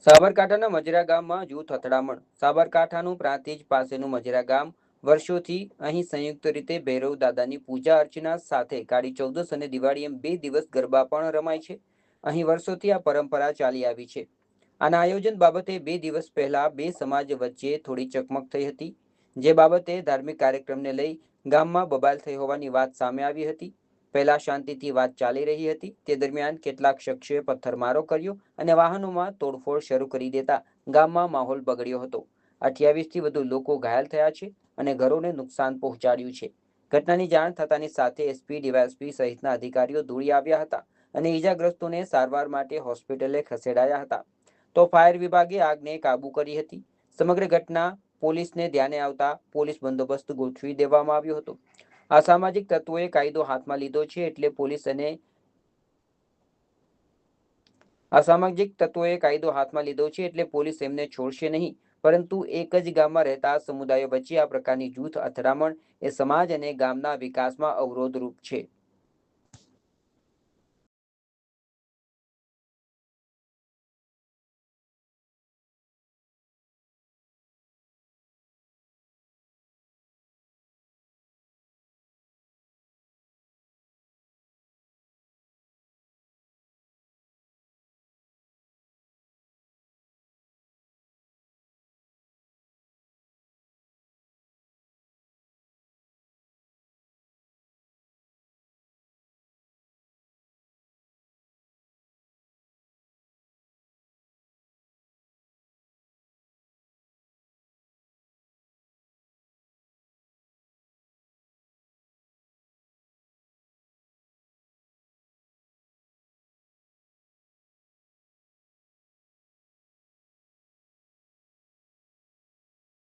સાબરકાંઠાના મજરા ગામમાં જૂથ અથડામણ. સાબરકાંઠાનું પ્રાંતિજ પાસેનું મજરા ગામ વર્ષોથી અહીં સંયુક્ત રીતે ભૈરવ દાદાની પૂજા અર્ચના સાથે કાળી ચૌદસ અને દિવાળી એમ 2 દિવસ ગરબા પણ રમાય છે. અહીં વર્ષોથી આ પરંપરા ચાલી આવી છે. આના આયોજન બાબતે 2 દિવસ પહેલા બે સમાજ વચ્ચે થોડી ચકમક થઈ હતી, જે બાબતે ધાર્મિક કાર્યક્રમને લઈ ગામમાં બબાલ થઈ હોવાની વાત સામે આવી હતી. પહેલા શાંતિથી વાત ચાલી રહી હતી તે દરમિયાન કેટલાક શખ્સોએ પથ્થરમારો કર્યો અને વાહનોમાં તોડફોડ શરૂ કરી દેતા ગામમાં માહોલ બગડ્યો હતો. 28થી વધુ લોકો ઘાયલ થયા છે અને ઘરોને નુકસાન પહોંચાડ્યું છે. ઘટનાની જાણ થતાની સાથે એસપી, ડીવાયએસપી સહિતના અધિકારીઓ દોડી આવ્યા હતા અને ઈજાગ્રસ્તોને સારવાર માટે હોસ્પિટલે ખસેડાયા હતા. તો ફાયર વિભાગે આગને કાબૂ કરી હતી. સમગ્ર ઘટના પોલીસને ધ્યાને આવતા પોલીસ બંદોબસ્ત ગોઠવી દેવામાં આવ્યો હતો. અસામાજિક તત્વોએ કાયદો હાથમાં લીધો છે એટલે પોલીસ અને અસામાજિક તત્વોએ કાયદો હાથમાં લીધો છે એટલે પોલીસ એમને છોડશે નહીં. પરંતુ એક જ ગામમાં રહેતા સમુદાયો વચ્ચે આ પ્રકારની જૂથ અથડામણ એ સમાજ અને ગામના વિકાસમાં અવરોધરૂપ છે.